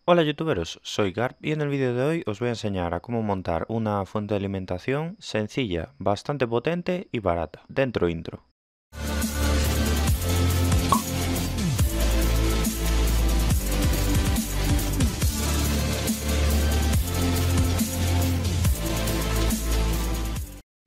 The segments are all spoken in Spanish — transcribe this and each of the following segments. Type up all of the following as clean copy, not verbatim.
Hola youtuberos, soy Garp y en el vídeo de hoy os voy a enseñar a cómo montar una fuente de alimentación sencilla, bastante potente y barata. Dentro intro.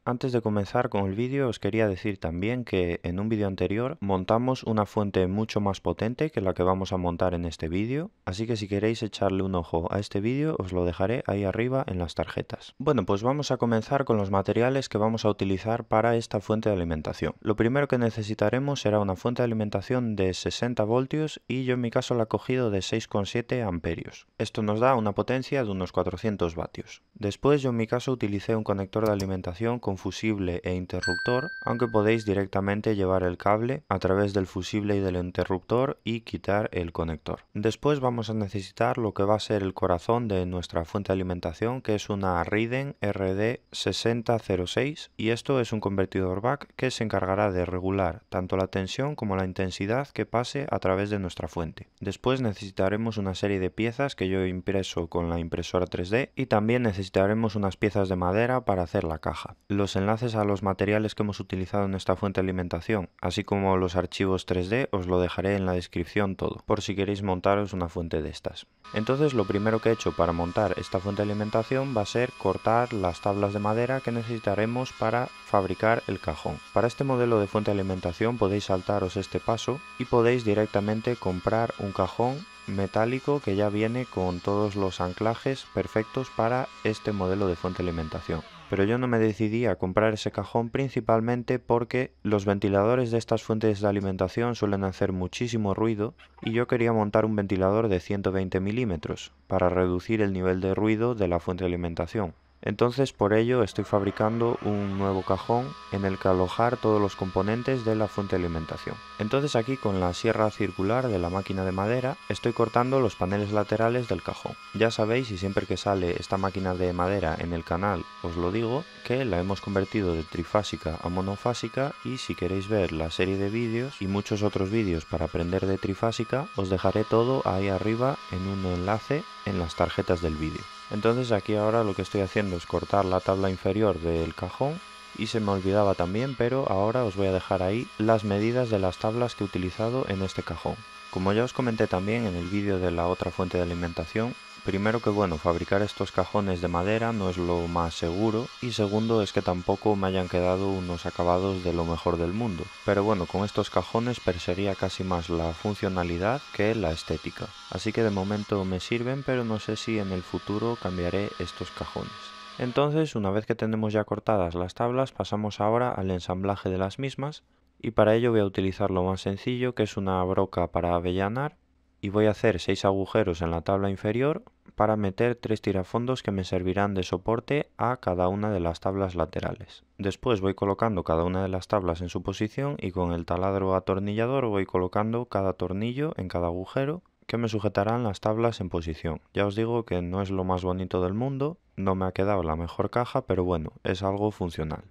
Antes de comenzar con el vídeo os quería decir también que en un vídeo anterior montamos una fuente mucho más potente que la que vamos a montar en este vídeo, así que si queréis echarle un ojo a este vídeo os lo dejaré ahí arriba en las tarjetas. Bueno, pues vamos a comenzar con los materiales que vamos a utilizar para esta fuente de alimentación. Lo primero que necesitaremos será una fuente de alimentación de 60 voltios y yo en mi caso la he cogido de 6,7 amperios. Esto nos da una potencia de unos 400 vatios. Después yo en mi caso utilicé un conector de alimentación con fusible e interruptor, aunque podéis directamente llevar el cable a través del fusible y del interruptor y quitar el conector. Después vamos a necesitar lo que va a ser el corazón de nuestra fuente de alimentación, que es una Riden RD6006, y esto es un convertidor buck que se encargará de regular tanto la tensión como la intensidad que pase a través de nuestra fuente. Después necesitaremos una serie de piezas que yo he impreso con la impresora 3D y también necesitaremos unas piezas de madera para hacer la caja. Los enlaces a los materiales que hemos utilizado en esta fuente de alimentación, así como los archivos 3D, os lo dejaré en la descripción todo, por si queréis montaros una fuente de estas. Entonces lo primero que he hecho para montar esta fuente de alimentación va a ser cortar las tablas de madera que necesitaremos para fabricar el cajón. Para este modelo de fuente de alimentación podéis saltaros este paso y podéis directamente comprar un cajón metálico que ya viene con todos los anclajes perfectos para este modelo de fuente de alimentación. Pero yo no me decidí a comprar ese cajón principalmente porque los ventiladores de estas fuentes de alimentación suelen hacer muchísimo ruido y yo quería montar un ventilador de 120 milímetros para reducir el nivel de ruido de la fuente de alimentación. Entonces por ello estoy fabricando un nuevo cajón en el que alojar todos los componentes de la fuente de alimentación. Entonces aquí con la sierra circular de la máquina de madera estoy cortando los paneles laterales del cajón. Ya sabéis, y siempre que sale esta máquina de madera en el canal os lo digo, que la hemos convertido de trifásica a monofásica, y si queréis ver la serie de vídeos y muchos otros vídeos para aprender de trifásica os dejaré todo ahí arriba en un enlace en las tarjetas del vídeo. Entonces aquí ahora lo que estoy haciendo es cortar la tabla inferior del cajón y se me olvidaba también, pero ahora os voy a dejar ahí las medidas de las tablas que he utilizado en este cajón. Como ya os comenté también en el vídeo de la otra fuente de alimentación, primero que bueno, fabricar estos cajones de madera no es lo más seguro, y segundo es que tampoco me hayan quedado unos acabados de lo mejor del mundo. Pero bueno, con estos cajones perseguía casi más la funcionalidad que la estética. Así que de momento me sirven, pero no sé si en el futuro cambiaré estos cajones. Entonces, una vez que tenemos ya cortadas las tablas, pasamos ahora al ensamblaje de las mismas, y para ello voy a utilizar lo más sencillo, que es una broca para avellanar, y voy a hacer 6 agujeros en la tabla inferior para meter 3 tirafondos que me servirán de soporte a cada una de las tablas laterales. Después voy colocando cada una de las tablas en su posición y con el taladro atornillador voy colocando cada tornillo en cada agujero que me sujetarán las tablas en posición. Ya os digo que no es lo más bonito del mundo, no me ha quedado la mejor caja, pero bueno, es algo funcional.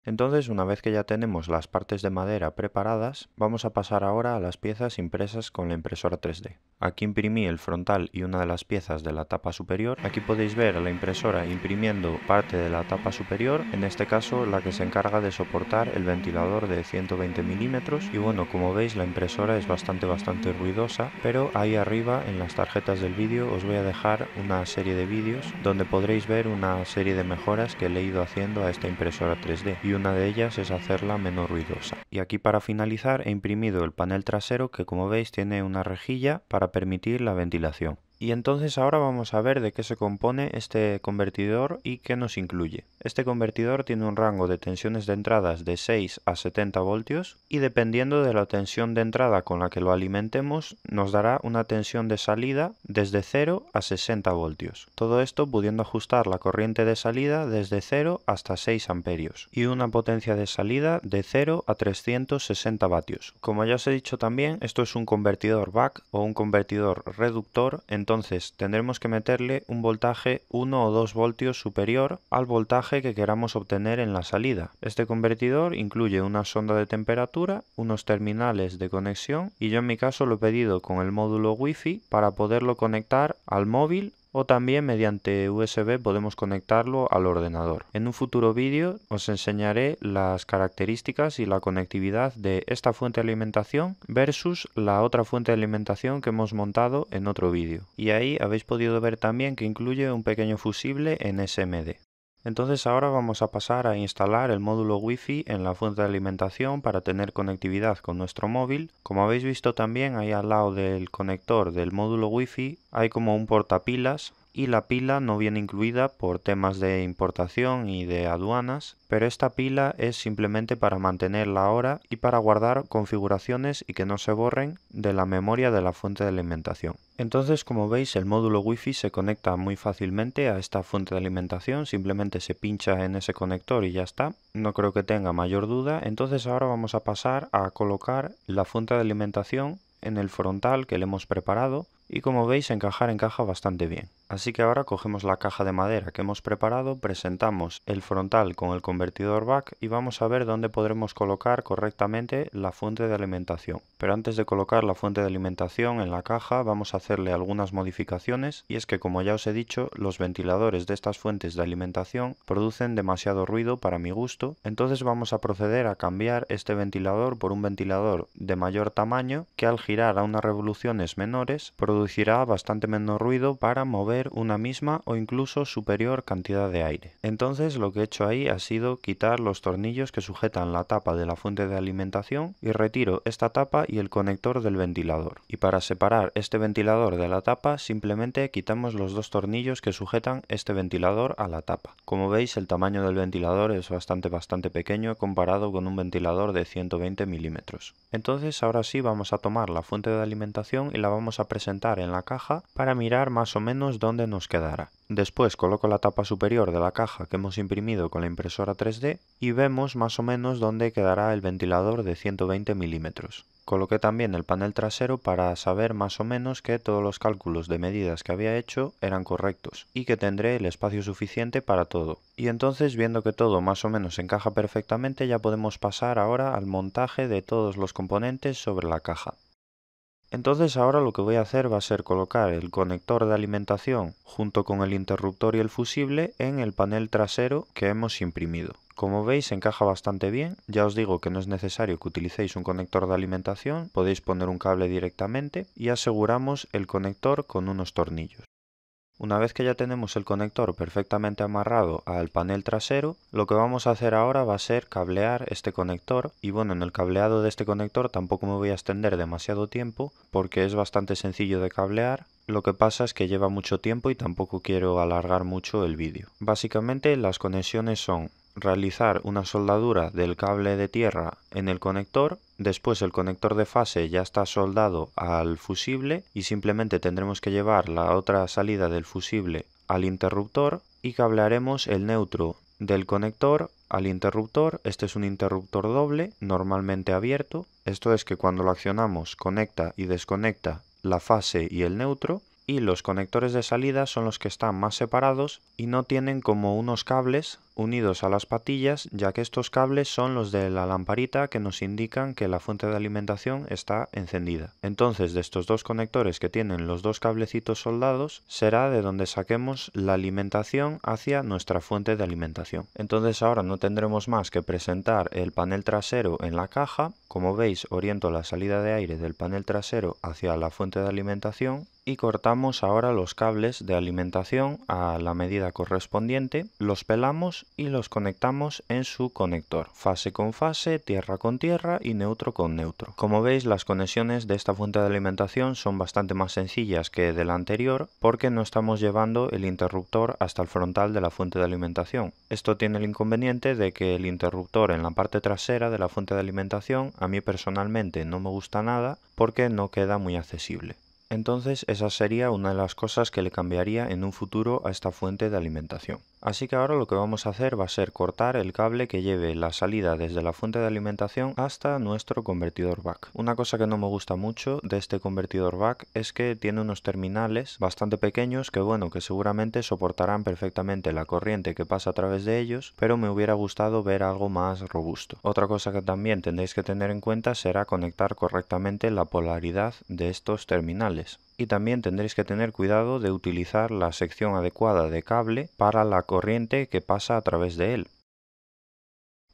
Entonces, una vez que ya tenemos las partes de madera preparadas, vamos a pasar ahora a las piezas impresas con la impresora 3D. Aquí imprimí el frontal y una de las piezas de la tapa superior. Aquí podéis ver a la impresora imprimiendo parte de la tapa superior, en este caso la que se encarga de soportar el ventilador de 120 milímetros. Y bueno, como veis la impresora es bastante ruidosa, pero ahí arriba en las tarjetas del vídeo os voy a dejar una serie de vídeos donde podréis ver una serie de mejoras que le he ido haciendo a esta impresora 3D. Y una de ellas es hacerla menos ruidosa. Y aquí para finalizar he imprimido el panel trasero, que como veis tiene una rejilla para permitir la ventilación. Y entonces ahora vamos a ver de qué se compone este convertidor y qué nos incluye. Este convertidor tiene un rango de tensiones de entradas de 6 a 70 voltios y dependiendo de la tensión de entrada con la que lo alimentemos nos dará una tensión de salida desde 0 a 60 voltios. Todo esto pudiendo ajustar la corriente de salida desde 0 hasta 6 amperios y una potencia de salida de 0 a 360 vatios. Como ya os he dicho también, esto es un convertidor buck o un convertidor reductor, Entonces tendremos que meterle un voltaje 1 o 2 voltios superior al voltaje que queramos obtener en la salida. Este convertidor incluye una sonda de temperatura, unos terminales de conexión y yo en mi caso lo he pedido con el módulo Wi-Fi para poderlo conectar al móvil, o también mediante USB podemos conectarlo al ordenador. En un futuro vídeo os enseñaré las características y la conectividad de esta fuente de alimentación versus la otra fuente de alimentación que hemos montado en otro vídeo. Y ahí habéis podido ver también que incluye un pequeño fusible en SMD. Entonces ahora vamos a pasar a instalar el módulo Wi-Fi en la fuente de alimentación para tener conectividad con nuestro móvil. Como habéis visto también, ahí al lado del conector del módulo Wi-Fi hay como un portapilas y la pila no viene incluida por temas de importación y de aduanas, pero esta pila es simplemente para mantener la hora y para guardar configuraciones y que no se borren de la memoria de la fuente de alimentación. Entonces, como veis, el módulo Wi-Fi se conecta muy fácilmente a esta fuente de alimentación, simplemente se pincha en ese conector y ya está. No creo que tenga mayor duda. Entonces ahora vamos a pasar a colocar la fuente de alimentación en el frontal que le hemos preparado y como veis encaja bastante bien. Así que ahora cogemos la caja de madera que hemos preparado, presentamos el frontal con el convertidor back y vamos a ver dónde podremos colocar correctamente la fuente de alimentación. Pero antes de colocar la fuente de alimentación en la caja vamos a hacerle algunas modificaciones y es que, como ya os he dicho, los ventiladores de estas fuentes de alimentación producen demasiado ruido para mi gusto, entonces vamos a proceder a cambiar este ventilador por un ventilador de mayor tamaño que al girar a unas revoluciones menores producirá bastante menos ruido para mover una misma o incluso superior cantidad de aire. Entonces lo que he hecho ahí ha sido quitar los tornillos que sujetan la tapa de la fuente de alimentación y retiro esta tapa y el conector del ventilador. Y para separar este ventilador de la tapa simplemente quitamos los dos tornillos que sujetan este ventilador a la tapa. Como veis, el tamaño del ventilador es bastante pequeño comparado con un ventilador de 120 milímetros. Entonces ahora sí vamos a tomar la fuente de alimentación y la vamos a presentar en la caja para mirar más o menos dónde nos quedará. Después coloco la tapa superior de la caja que hemos imprimido con la impresora 3D y vemos más o menos dónde quedará el ventilador de 120 milímetros. Coloqué también el panel trasero para saber más o menos que todos los cálculos de medidas que había hecho eran correctos y que tendré el espacio suficiente para todo. Y entonces, viendo que todo más o menos encaja perfectamente, ya podemos pasar ahora al montaje de todos los componentes sobre la caja. Entonces ahora lo que voy a hacer va a ser colocar el conector de alimentación junto con el interruptor y el fusible en el panel trasero que hemos imprimido. Como veis encaja bastante bien, ya os digo que no es necesario que utilicéis un conector de alimentación, podéis poner un cable directamente y aseguramos el conector con unos tornillos. Una vez que ya tenemos el conector perfectamente amarrado al panel trasero, lo que vamos a hacer ahora va a ser cablear este conector y bueno, en el cableado de este conector tampoco me voy a extender demasiado tiempo porque es bastante sencillo de cablear. Lo que pasa es que lleva mucho tiempo y tampoco quiero alargar mucho el vídeo. Básicamente las conexiones son realizar una soldadura del cable de tierra en el conector, después el conector de fase ya está soldado al fusible y simplemente tendremos que llevar la otra salida del fusible al interruptor y cablearemos el neutro del conector al interruptor. Este es un interruptor doble, normalmente abierto, esto es que cuando lo accionamos conecta y desconecta la fase y el neutro. Y los conectores de salida son los que están más separados y no tienen como unos cables unidos a las patillas, ya que estos cables son los de la lamparita que nos indican que la fuente de alimentación está encendida. Entonces, de estos dos conectores que tienen los dos cablecitos soldados, será de donde saquemos la alimentación hacia nuestra fuente de alimentación. Entonces ahora no tendremos más que presentar el panel trasero en la caja. Como veis, oriento la salida de aire del panel trasero hacia la fuente de alimentación y cortamos ahora los cables de alimentación a la medida correspondiente, los pelamos y los conectamos en su conector, fase con fase, tierra con tierra y neutro con neutro. Como veis, las conexiones de esta fuente de alimentación son bastante más sencillas que de la anterior porque no estamos llevando el interruptor hasta el frontal de la fuente de alimentación. Esto tiene el inconveniente de que el interruptor en la parte trasera de la fuente de alimentación a mí personalmente no me gusta nada porque no queda muy accesible. Entonces esa sería una de las cosas que le cambiaría en un futuro a esta fuente de alimentación. Así que ahora lo que vamos a hacer va a ser cortar el cable que lleve la salida desde la fuente de alimentación hasta nuestro convertidor buck. Una cosa que no me gusta mucho de este convertidor buck es que tiene unos terminales bastante pequeños que bueno, que seguramente soportarán perfectamente la corriente que pasa a través de ellos, pero me hubiera gustado ver algo más robusto. Otra cosa que también tendréis que tener en cuenta será conectar correctamente la polaridad de estos terminales. Y también tendréis que tener cuidado de utilizar la sección adecuada de cable para la corriente que pasa a través de él.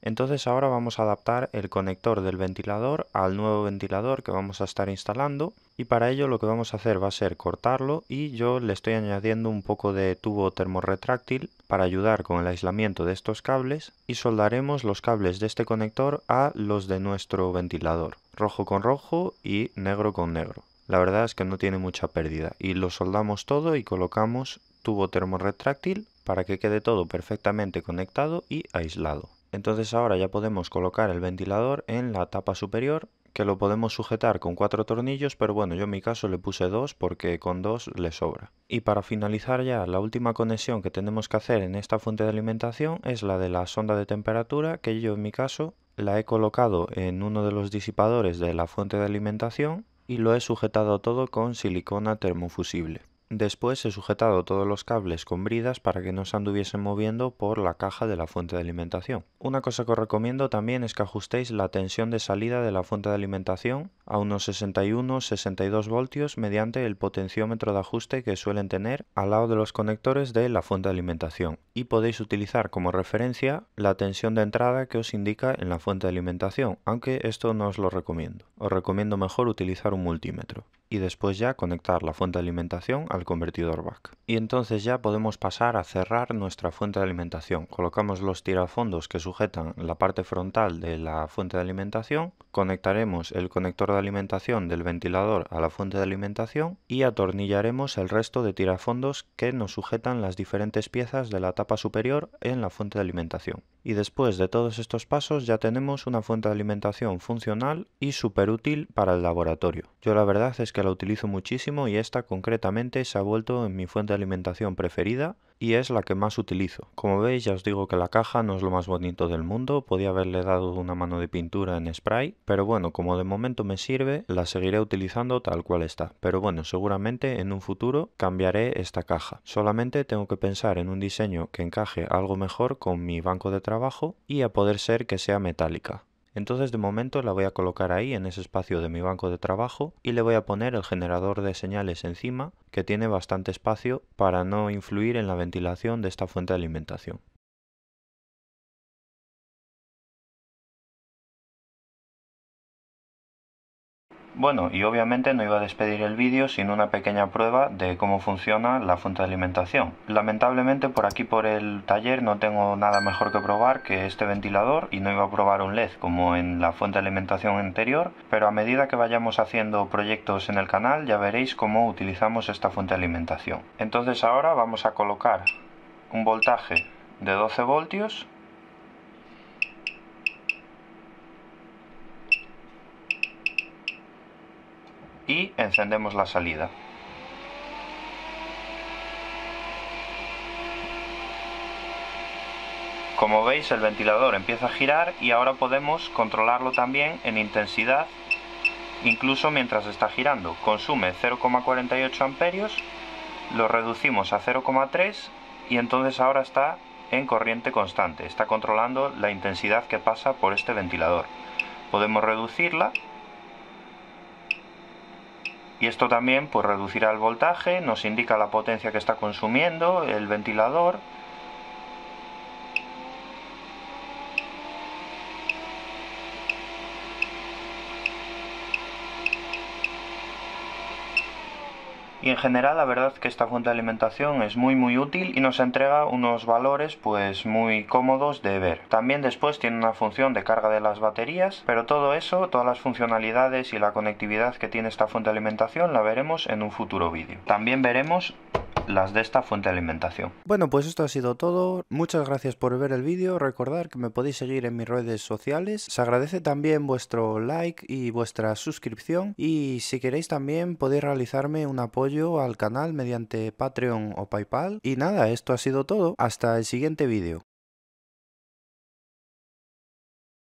Entonces ahora vamos a adaptar el conector del ventilador al nuevo ventilador que vamos a estar instalando, y para ello lo que vamos a hacer va a ser cortarlo, y yo le estoy añadiendo un poco de tubo termorretráctil para ayudar con el aislamiento de estos cables, y soldaremos los cables de este conector a los de nuestro ventilador, rojo con rojo y negro con negro. La verdad es que no tiene mucha pérdida, y lo soldamos todo y colocamos tubo termorretráctil para que quede todo perfectamente conectado y aislado. Entonces ahora ya podemos colocar el ventilador en la tapa superior, que lo podemos sujetar con 4 tornillos, pero bueno, yo en mi caso le puse 2 porque con 2 le sobra. Y para finalizar ya, la última conexión que tenemos que hacer en esta fuente de alimentación es la de la sonda de temperatura, que yo en mi caso la he colocado en uno de los disipadores de la fuente de alimentación y lo he sujetado todo con silicona termofusible. Después he sujetado todos los cables con bridas para que no se anduviesen moviendo por la caja de la fuente de alimentación. Una cosa que os recomiendo también es que ajustéis la tensión de salida de la fuente de alimentación a unos 61-62 voltios mediante el potenciómetro de ajuste que suelen tener al lado de los conectores de la fuente de alimentación, y podéis utilizar como referencia la tensión de entrada que os indica en la fuente de alimentación, aunque esto no os lo recomiendo. Os recomiendo mejor utilizar un multímetro y después ya conectar la fuente de alimentación al convertidor buck. Y entonces ya podemos pasar a cerrar nuestra fuente de alimentación. Colocamos los tirafondos que sujetan la parte frontal de la fuente de alimentación, conectaremos el conector de alimentación del ventilador a la fuente de alimentación y atornillaremos el resto de tirafondos que nos sujetan las diferentes piezas de la tapa superior en la fuente de alimentación. Y después de todos estos pasos ya tenemos una fuente de alimentación funcional y súper útil para el laboratorio. Yo la verdad es que la utilizo muchísimo y esta concretamente se ha vuelto en mi fuente de alimentación preferida y es la que más utilizo. Como veis, ya os digo que la caja no es lo más bonito del mundo, podía haberle dado una mano de pintura en spray, pero bueno, como de momento me sirve, la seguiré utilizando tal cual está. Pero bueno, seguramente en un futuro cambiaré esta caja. Solamente tengo que pensar en un diseño que encaje algo mejor con mi banco de trabajo y a poder ser que sea metálica. Entonces de momento la voy a colocar ahí en ese espacio de mi banco de trabajo y le voy a poner el generador de señales encima, que tiene bastante espacio para no influir en la ventilación de esta fuente de alimentación. Bueno, y obviamente no iba a despedir el vídeo sin una pequeña prueba de cómo funciona la fuente de alimentación. Lamentablemente por aquí por el taller no tengo nada mejor que probar que este ventilador y no iba a probar un LED como en la fuente de alimentación anterior, pero a medida que vayamos haciendo proyectos en el canal ya veréis cómo utilizamos esta fuente de alimentación. Entonces ahora vamos a colocar un voltaje de 12 voltios y encendemos la salida. Como veis, el ventilador empieza a girar y ahora podemos controlarlo también en intensidad, incluso mientras está girando. Consume 0,48 amperios, lo reducimos a 0,3 y entonces ahora está en corriente constante. Está controlando la intensidad que pasa por este ventilador. Podemos reducirla. Y esto también pues reducirá el voltaje, nos indica la potencia que está consumiendo el ventilador. Y en general la verdad que esta fuente de alimentación es muy útil y nos entrega unos valores pues muy cómodos de ver. También después tiene una función de carga de las baterías, pero todo eso, todas las funcionalidades y la conectividad que tiene esta fuente de alimentación la veremos en un futuro vídeo. También veremos las de esta fuente de alimentación. Bueno, pues esto ha sido todo. Muchas gracias por ver el vídeo. Recordad que me podéis seguir en mis redes sociales. Se agradece también vuestro like y vuestra suscripción. Y si queréis también podéis realizarme un apoyo al canal mediante Patreon o PayPal. Y nada, esto ha sido todo. Hasta el siguiente vídeo.